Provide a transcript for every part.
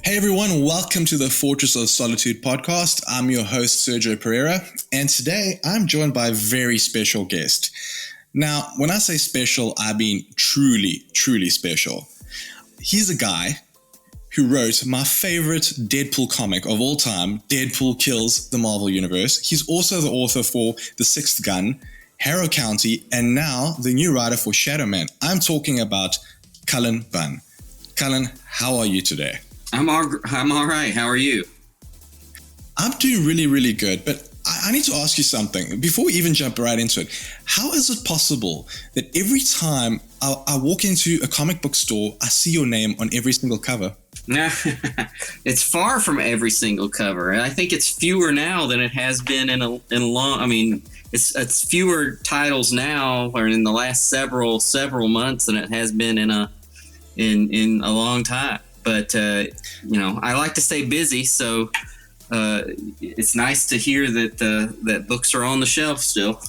Hey everyone, welcome to the Fortress of Solitude podcast. I'm your host, Sergio Pereira, and today I'm joined by a very special guest. Now, when I say special, I mean truly, truly special. He's a guy who wrote my favorite Deadpool comic of all time, Deadpool Kills the Marvel Universe. He's also the author for The Sixth Gun, Harrow County, and now the new writer for Shadowman. I'm talking about Cullen Bunn. Cullen, how are you today? I'm all right. How are you? I'm doing really, really good, but I need to ask you something before we even jump right into it. How is it possible that every time I walk into a comic book store, I see your name on every single cover? It's far from every single cover. I think it's fewer now than it has been in a long. I mean, it's fewer titles now, or in the last several months, than it has been in a long time. But, I like to stay busy, so it's nice to hear that books are on the shelf still.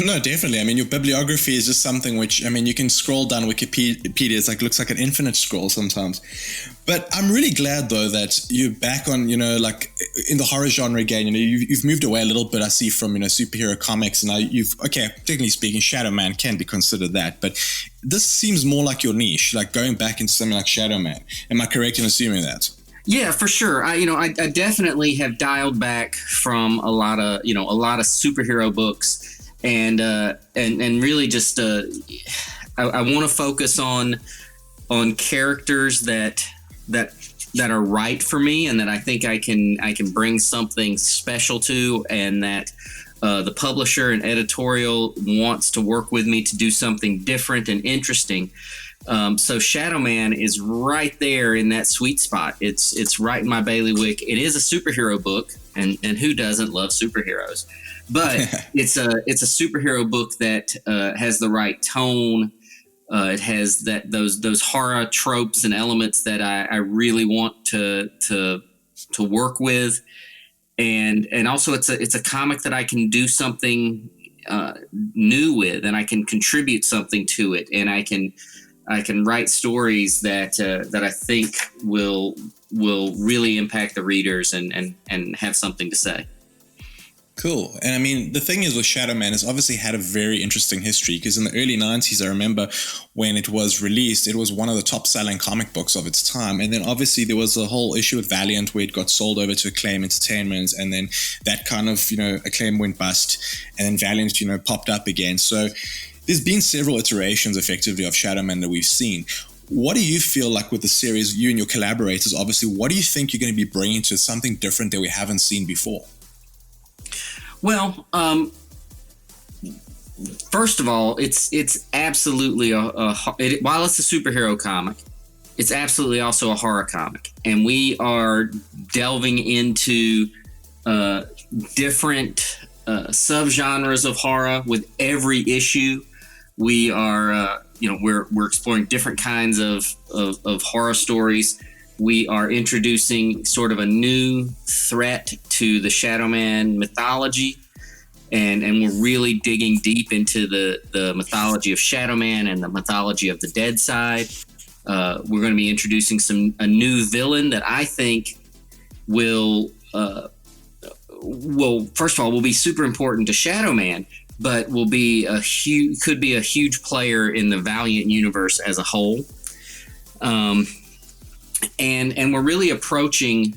No, definitely. I mean, your bibliography is just something which, you can scroll down Wikipedia. It's looks like an infinite scroll sometimes. But I'm really glad, though, that you're back on, in the horror genre again. You've moved away a little bit, I see, from, superhero comics. And now technically speaking, Shadowman can be considered that. But this seems more like your niche, like going back into something like Shadowman. Am I correct in assuming that? Yeah, for sure. I definitely have dialed back from a lot of superhero books. And really just I want to focus on characters that are right for me, and that I think I can bring something special to, and that the publisher and editorial wants to work with me to do something different and interesting. So Shadowman is right there in that sweet spot. It's right in my bailiwick. It is a superhero book, and who doesn't love superheroes? But it's a superhero book that has the right tone. It has those horror tropes and elements that I really want to work with, and also it's a comic that I can do something new with, and I can contribute something to it, and I can write stories that I think will really impact the readers and have something to say. Cool. And the thing is with Shadowman, it's obviously had a very interesting history, because in the early 90s, I remember when it was released, it was one of the top selling comic books of its time. And then obviously there was a whole issue with Valiant where it got sold over to Acclaim Entertainment, and then that kind of, Acclaim went bust, and then Valiant, popped up again. So there's been several iterations effectively of Shadowman that we've seen. What do you feel like with the series, you and your collaborators, obviously, what do you think you're going to be bringing to something different that we haven't seen before? Well, first of all, it's absolutely while it's a superhero comic, it's absolutely also a horror comic, and we are delving into different subgenres of horror with every issue. We are, we're exploring different kinds of horror stories. We are introducing sort of a new threat to the Shadowman mythology, and we're really digging deep into the mythology of Shadowman and the mythology of the dead side. We're going to be introducing a new villain that I think will first of all, will be super important to Shadowman, but could be a huge player in the Valiant universe as a whole. And we're really approaching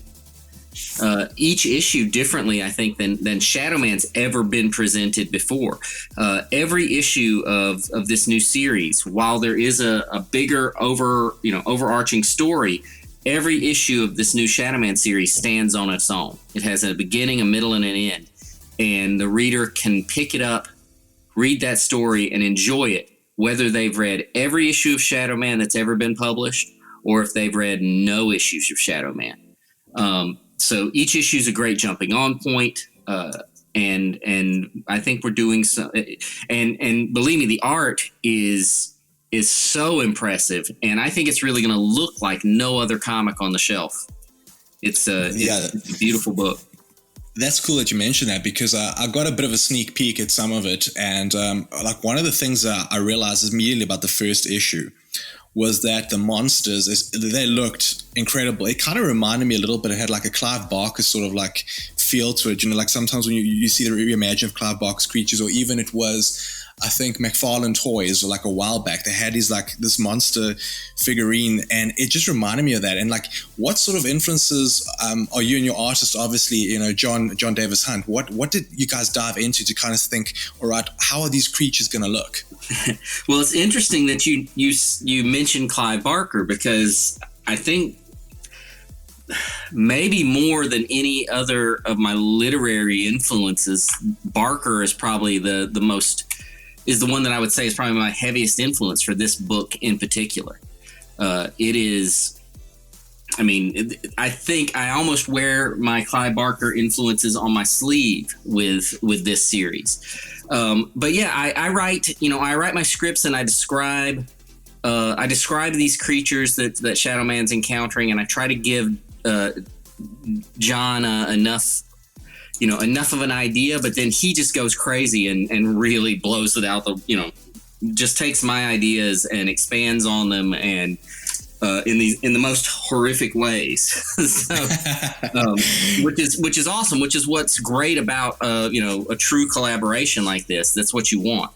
each issue differently, I think, than Shadowman's ever been presented before. Every issue of this new series, while there is a bigger overarching story, every issue of this new Shadowman series stands on its own. It has a beginning, a middle, and an end, and the reader can pick it up, read that story, and enjoy it, whether they've read every issue of Shadowman that's ever been published, or if they've read no issues of Shadowman. So each issue is a great jumping on point, and I think we're doing so. And believe me, the art is so impressive, and I think it's really going to look like no other comic on the shelf. It's a beautiful book. That's cool that you mentioned that, because I got a bit of a sneak peek at some of it, and one of the things that I realized immediately about the first issue was that the monsters, they looked incredible. It kind of reminded me a little bit. It had like a Clive Barker sort of like feel to it. You know, like sometimes when you see the reimagining of Clive Barker's creatures, or even it was, I think, McFarlane Toys, like a while back, they had this monster figurine, and it just reminded me of that. And like, what sort of influences are you and your artist, obviously, you know, John Davis Hunt, what did you guys dive into to kind of think, all right, how are these creatures going to look? Well, it's interesting that you mentioned Clive Barker, because I think maybe more than any other of my literary influences, Barker is probably the one that I would say is probably my heaviest influence for this book in particular. It is, I mean, I think I almost wear my Clive Barker influences on my sleeve with this series. But yeah, I write my scripts, and I describe these creatures that Shadowman's encountering, and I try to give John enough of an idea, but then he just goes crazy and really blows it out just takes my ideas and expands on them, and in the most horrific ways. So, which is awesome, which is what's great about a true collaboration like this. That's what you want.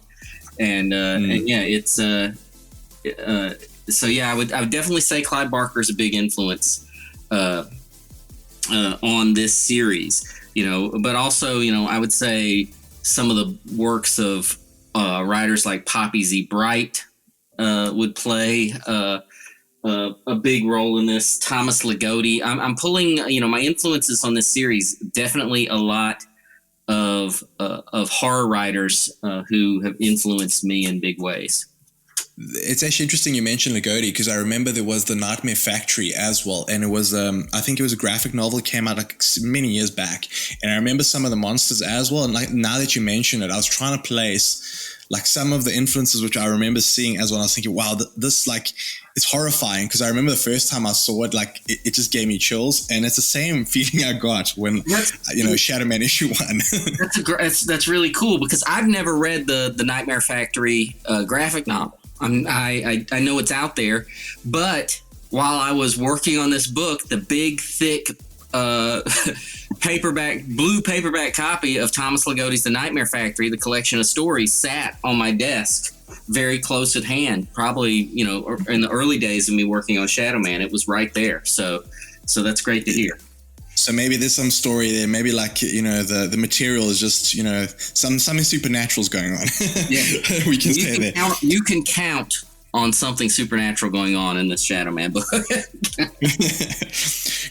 And yeah, it's so yeah, I would definitely say Clive Barker is a big influence on this series. But also, I would say some of the works of writers like Poppy Z. Bright would play a big role in this. Thomas Ligotti. I'm pulling, my influences on this series, definitely a lot of horror writers who have influenced me in big ways. It's actually interesting you mentioned Ligotti, because I remember there was The Nightmare Factory as well, and it was I think it was a graphic novel that came out like many years back, and I remember some of the monsters as well. And like, now that you mention it, I was trying to place like some of the influences which I remember seeing as well. I was thinking, wow, this like, it's horrifying, because I remember the first time I saw it, like it just gave me chills, and it's the same feeling I got when Shadowman issue 1. That's really cool, because I've never read the Nightmare Factory graphic novel. I know it's out there, but while I was working on this book, the big, thick blue paperback copy of Thomas Ligotti's The Nightmare Factory, the collection of stories, sat on my desk very close at hand, probably, in the early days of me working on Shadowman. It was right there. So that's great to hear. So maybe there's some story there. Maybe like, the material is just, something supernatural is going on. Yeah. We can say that. You can count on something supernatural going on in this Shadowman book.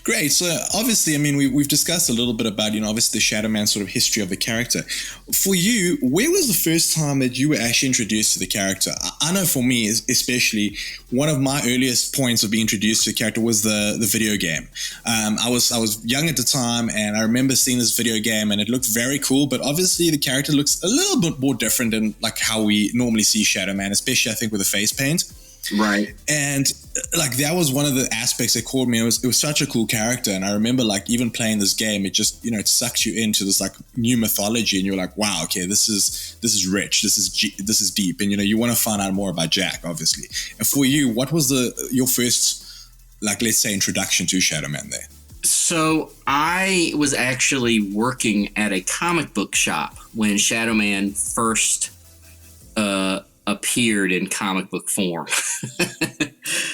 Great. So obviously, I mean, we've discussed a little bit about, obviously the Shadowman sort of history of the character. For you, where was the first time that you were actually introduced to the character? I know for me, especially, one of my earliest points of being introduced to the character was the video game. I was young at the time, and I remember seeing this video game, and it looked very cool, but obviously the character looks a little bit more different than like how we normally see Shadowman, especially I think with the face paint. Right. And like, that was one of the aspects that caught me. It was such a cool character. And I remember like even playing this game, it just, it sucked you into this like new mythology, and you're like, wow, okay, this is rich. This is deep. And, you want to find out more about Jack, obviously. And for you, what was your first, like, let's say, introduction to Shadowman there? So I was actually working at a comic book shop when Shadowman first appeared in comic book form.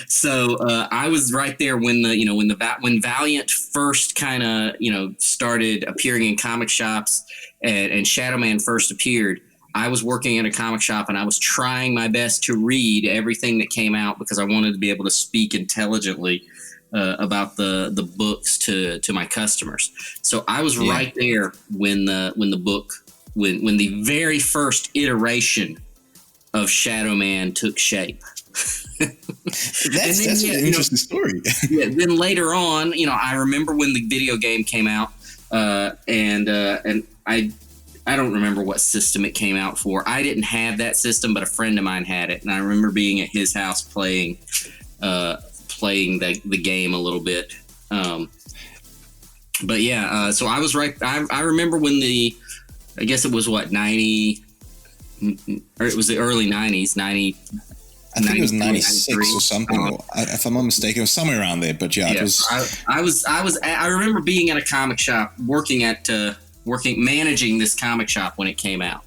So I was right there when when Valiant first kind of started appearing in comic shops, and Shadowman first appeared. I was working at a comic shop, and I was trying my best to read everything that came out, because I wanted to be able to speak intelligently about the books to my customers. So I was right there when the very first iteration of Shadowman took shape. That's an interesting story. Yeah. Then later on, I remember when the video game came out, and I don't remember what system it came out for. I didn't have that system, but a friend of mine had it, and I remember being at his house playing the game a little bit. But yeah, so I was right. I remember when I guess it was 90. Or it was the early 90s, 90. I think it was 96 or something. If I'm not mistaken, it was somewhere around there. But yeah, it was. I remember being at a comic shop, managing this comic shop when it came out.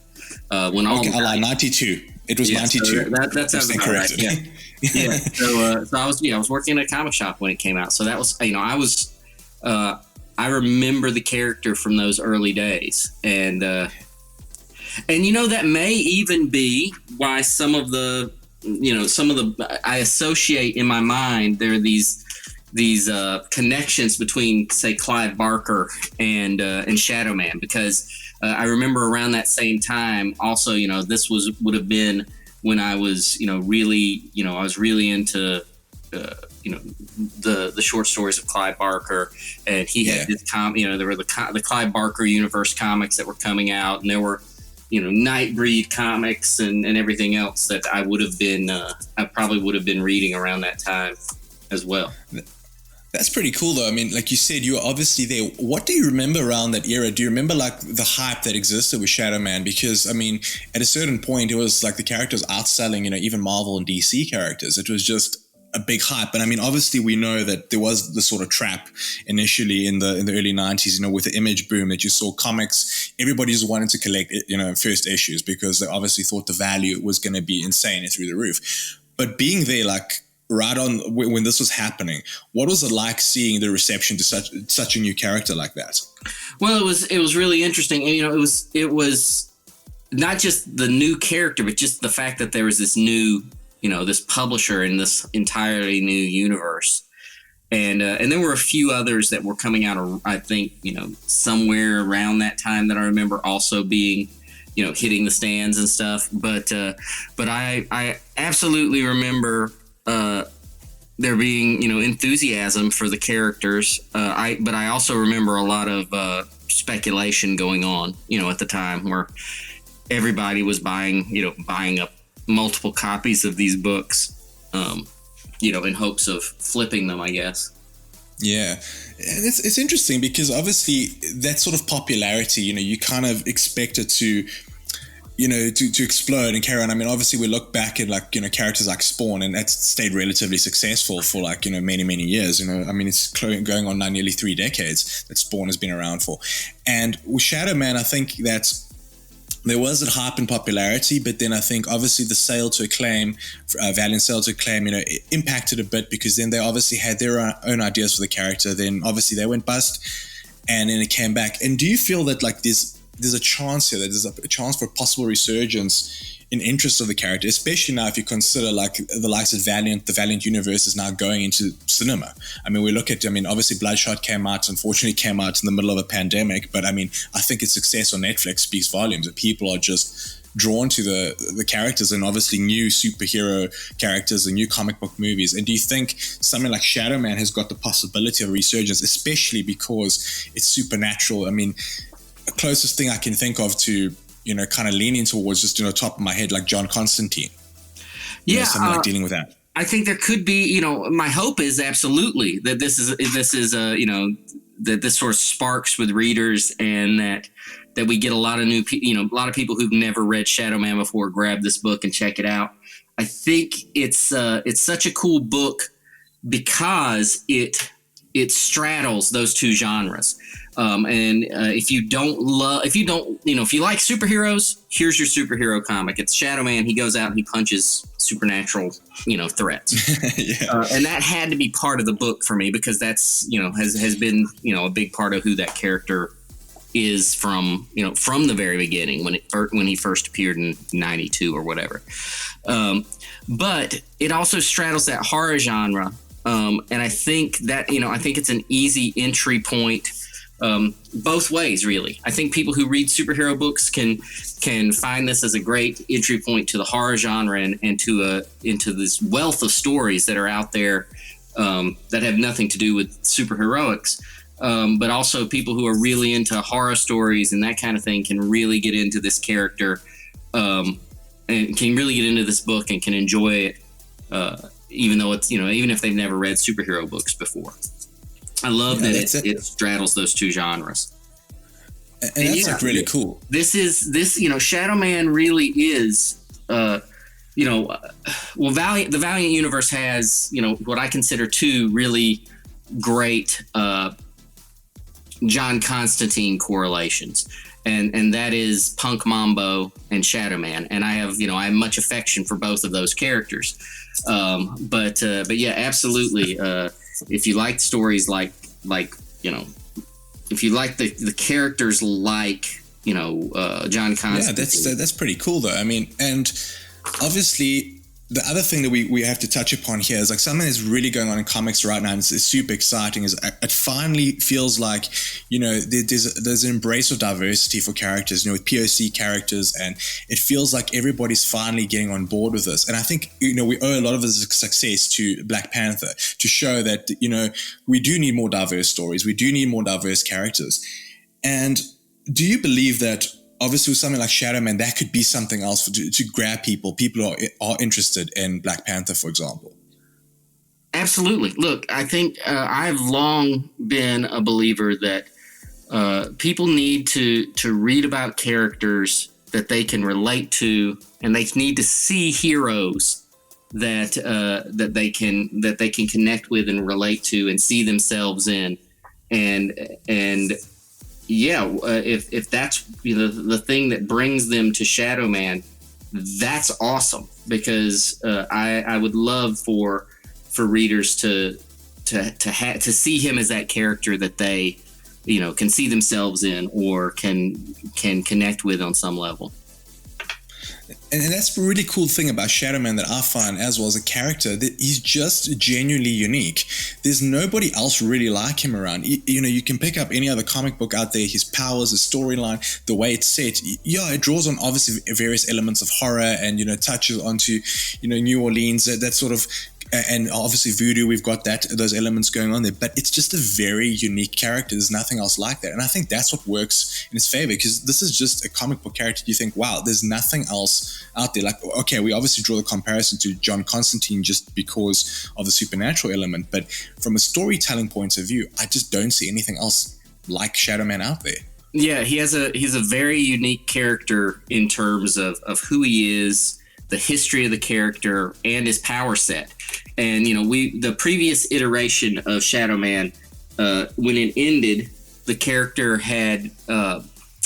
I lied, 92. It was 92. So that sounds right. Yeah. Yeah. So I was working at a comic shop when it came out. So that was, I remember the character from those early days, and that may even be why some of the I associate in my mind there are these connections between, say, Clive Barker and Shadowman, because I remember around that same time also, this would have been when I was, really into, the short stories of Clive Barker, and he had this there were the Clive Barker universe comics that were coming out, and there were, Nightbreed comics and everything else that I probably would have been reading around that time as well. That's pretty cool, though. I mean, like you said, you were obviously there. What do you remember around that era? Do you remember, like, the hype that existed with Shadowman? Because, I mean, at a certain point, it was like the characters outselling, even Marvel and DC characters. It was just a big hype. And I mean, obviously, we know that there was the sort of trap initially in the early 90s, with the image boom that you saw comics. Everybody just wanted to collect, first issues because they obviously thought the value was going to be insane and through the roof. But being there, like, right on when this was happening, what was it like seeing the reception to such a new character like that? Well, it was really interesting. And, it was not just the new character, but just the fact that there was this new, this publisher in this entirely new universe. And there were a few others that were coming out, I think, somewhere around that time that I remember also being, hitting the stands and stuff. But I absolutely remember there being, enthusiasm for the characters. But I also remember a lot of speculation going on, at the time, where everybody was buying up multiple copies of these books, in hopes of flipping them, I guess. Yeah, and it's interesting because obviously that sort of popularity, you kind of expect it to to explode and carry on. I mean, obviously we look back at characters like Spawn, and that's stayed relatively successful for many, many years. I mean, it's going on now nearly 3 decades that Spawn has been around for. And with Shadowman, I think that there was a hype and popularity, but then I think obviously the sale to Acclaim, Valiant sale to Acclaim, it impacted a bit because then they obviously had their own ideas for the character. Then obviously they went bust, and then it came back. And do you feel that there's a chance here, that there's a chance for a possible resurgence in interest of the character, especially now if you consider the likes of Valiant, the Valiant universe is now going into cinema. I mean, we look at, obviously Bloodshot unfortunately came out in the middle of a pandemic, but I mean, I think its success on Netflix speaks volumes, that people are just drawn to the characters, and obviously new superhero characters and new comic book movies. And do you think something like Shadowman has got the possibility of a resurgence, especially because it's supernatural? I mean, the closest thing I can think of to kind of leaning towards, just top of my head, like John Constantine. Something like dealing with that. I think there could be, my hope is absolutely that this is that this sort of sparks with readers, and that we get a lot of new, a lot of people who've never read Shadowman before grab this book and check it out. I think it's such a cool book because it straddles those two genres. If you like superheroes, here's your superhero comic. It's Shadowman. He goes out and he punches supernatural, threats. Yeah. And that had to be part of the book for me, because that's, has been, a big part of who that character is from the very beginning when he first appeared in 92 or whatever. But it also straddles that horror genre. And I think that, I think it's an easy entry point, both ways, really. I think people who read superhero books can find this as a great entry point to the horror genre and into this wealth of stories that are out there, that have nothing to do with superheroics. But also people who are really into horror stories and that kind of thing can really get into this character, and can really get into this book and can enjoy it, even though it's, even if they've never read superhero books before. I love that it straddles those two genres. And that's really cool. This Shadowman really is, the Valiant universe has, what I consider two really great John Constantine correlations. And that is Punk Mambo and Shadowman. And I have much affection for both of those characters. But yeah, absolutely. If you like stories like, if you like the characters like, John Constantine. Yeah, that's pretty cool though. I mean, and obviously the other thing that we have to touch upon here is like something that's really going on in comics right now, and it's super exciting, is it finally feels like, there's an embrace of diversity for characters, with POC characters, and it feels like everybody's finally getting on board with this. And I think, we owe a lot of this success to Black Panther to show that, we do need more diverse stories. We do need more diverse characters. And do you believe that obviously with something like Shadowman, that could be something else to grab people? People are interested in Black Panther, for example. Absolutely. Look, I think I've long been a believer that people need to read about characters that they can relate to, and they need to see heroes that they can connect with and relate to and see themselves in, and yeah, if that's the thing that brings them to Shadowman, that's awesome, because I would love for readers to see him as that character that they can see themselves in or can connect with on some level. And that's a really cool thing about Shadowman that I find as well as a character, that he's just genuinely unique. There's nobody else really like him around. You can pick up any other comic book out there, his powers, his storyline, the way it's set. Yeah, it draws on obviously various elements of horror and, touches onto, New Orleans, that sort of, and obviously voodoo, we've got those elements going on there, but it's just a very unique character. There's nothing else like that. And I think that's what works in his favor, because this is just a comic book character. You think, wow, there's nothing else out there. Like, okay, we obviously draw the comparison to John Constantine just because of the supernatural element, but from a storytelling point of view, I just don't see anything else like Shadowman out there. Yeah, he's a very unique character in terms of who he is, the history of the character, and his power set. And the previous iteration of Shadowman, when it ended, the character had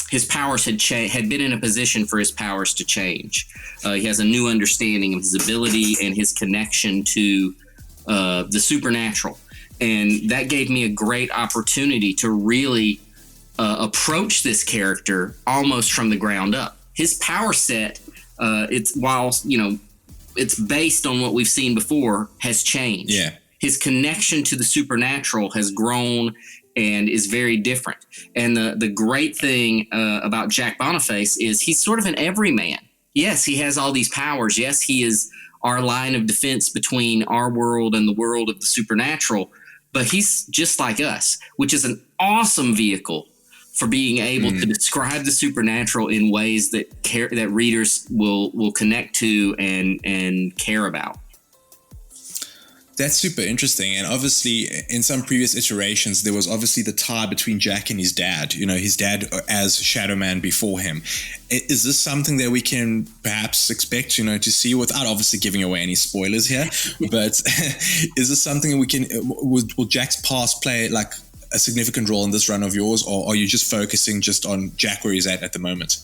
his powers had been in a position for his powers to change. He has a new understanding of his ability and his connection to the supernatural, and that gave me a great opportunity to really approach this character almost from the ground up. His power set, it's based on what we've seen before, has changed. Yeah. His connection to the supernatural has grown and is very different. And the great thing about Jack Boniface is he's sort of an everyman. Yes, he has all these powers. Yes, he is our line of defense between our world and the world of the supernatural. But he's just like us, which is an awesome vehicle for being able to describe the supernatural in ways that readers will connect to and care about. That's super interesting. And obviously, in some previous iterations, there was obviously the tie between Jack and his dad, his dad as Shadowman before him. Is this something that we can perhaps expect, to see, without obviously giving away any spoilers here? But is this something that we can, will Jack's past play like a significant role in this run of yours, or are you just focusing just on Jack where he's at the moment?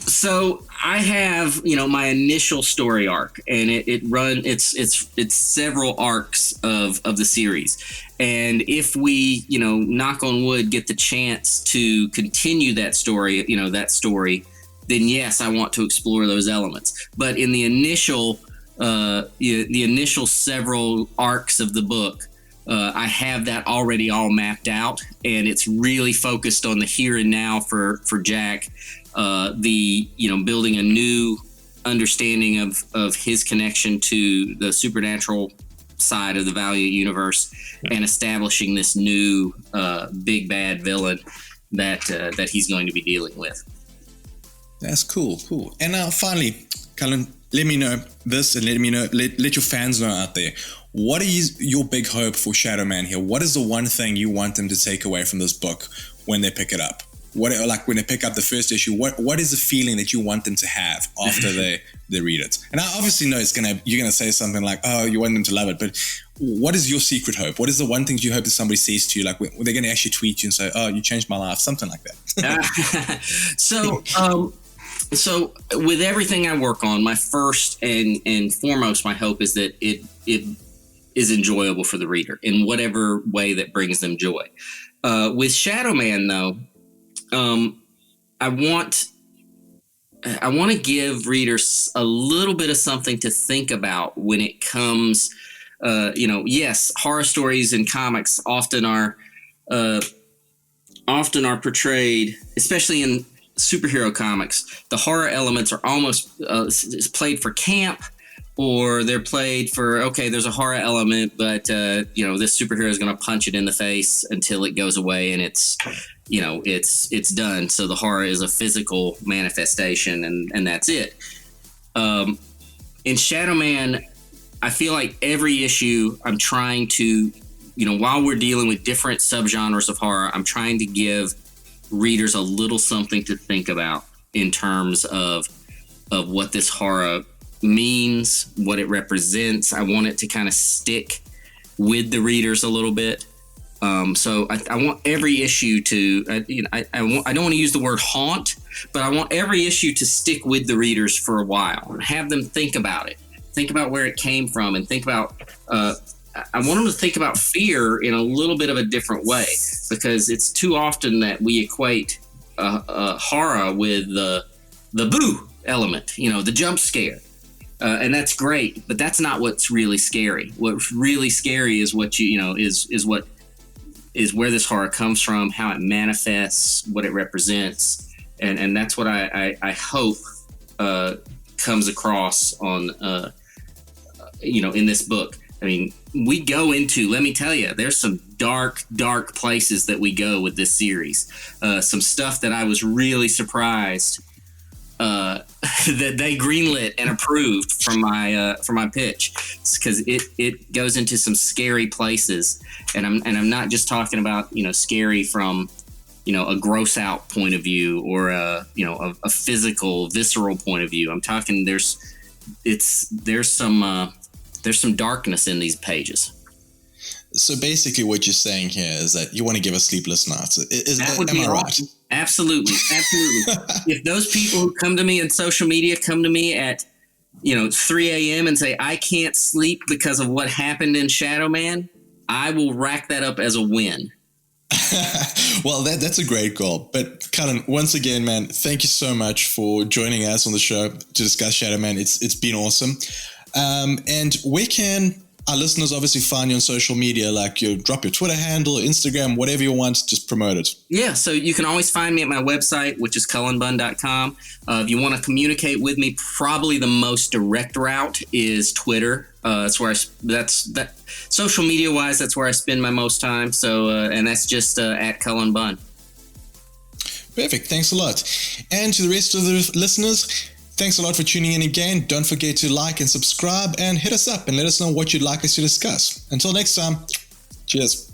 So I have, my initial story arc, and it's several arcs of the series. And if we, knock on wood, get the chance to continue that story, then yes, I want to explore those elements. But in the initial several arcs of the book, I have that already all mapped out, and it's really focused on the here and now for Jack. Building a new understanding of his connection to the supernatural side of the Valiant universe, and establishing this new big bad villain that he's going to be dealing with. That's cool. And now finally, Cullen, let me know this, and let your fans know out there. What is your big hope for Shadowman here? What is the one thing you want them to take away from this book when they pick it up? what, like when they pick up the first issue, what is the feeling that you want them to have after they read it? And I obviously know you're gonna say something like, oh, you want them to love it, but what is your secret hope? What is the one thing you hope that somebody says to you, like they're gonna actually tweet you and say, oh, you changed my life, something like that? So with everything I work on, my first and foremost, my hope is that it is enjoyable for the reader in whatever way that brings them joy. With Shadowman, though, I want to give readers a little bit of something to think about when it comes. Yes, horror stories in comics often are portrayed, especially in superhero comics. The horror elements are almost played for camp, or they're played for, okay, there's a horror element, but this superhero is going to punch it in the face until it goes away, and it's done. So the horror is a physical manifestation, and that's it. In Shadowman, I feel like every issue I'm trying to, while we're dealing with different subgenres of horror, I'm trying to give readers a little something to think about in terms of what this horror means, what it represents. I want it to kind of stick with the readers a little bit. So I want every issue to, I don't want to use the word haunt, but I want every issue to stick with the readers for a while and have them think about it. Think about where it came from, and think about, I want them to think about fear in a little bit of a different way, because it's too often that we equate horror with the boo element, the jump scare. And that's great, but that's not what's really scary. What's really scary is what is where this horror comes from, how it manifests, what it represents, and that's what I hope comes across on in this book. I mean, we go into, let me tell you, there's some dark places that we go with this series. Some stuff that I was really surprised that they greenlit and approved from my pitch, because it goes into some scary places, and I'm not just talking about scary from a gross out point of view, or a physical visceral point of view. I'm talking there's some darkness in these pages. So basically what you're saying here is that you want to give us sleepless nights. Am I right? Absolutely. If those people who come to me on social media come to me at 3 a.m. and say, I can't sleep because of what happened in Shadowman, I will rack that up as a win. Well, that's a great goal. But Cullen, once again, man, thank you so much for joining us on the show to discuss Shadowman. It's been awesome. And where can our listeners obviously find you on social media? Like, you drop your Twitter handle, Instagram, whatever you want, just promote it. Yeah, so you can always find me at my website, which is cullenbunn.com. If you want to communicate with me, probably the most direct route is Twitter. That's where social media wise, that's where I spend my most time. So, and that's just at Cullen Bunn. Perfect. Thanks a lot. And to the rest of the listeners, thanks a lot for tuning in again. Don't forget to like and subscribe, and hit us up and let us know what you'd like us to discuss. Until next time, cheers.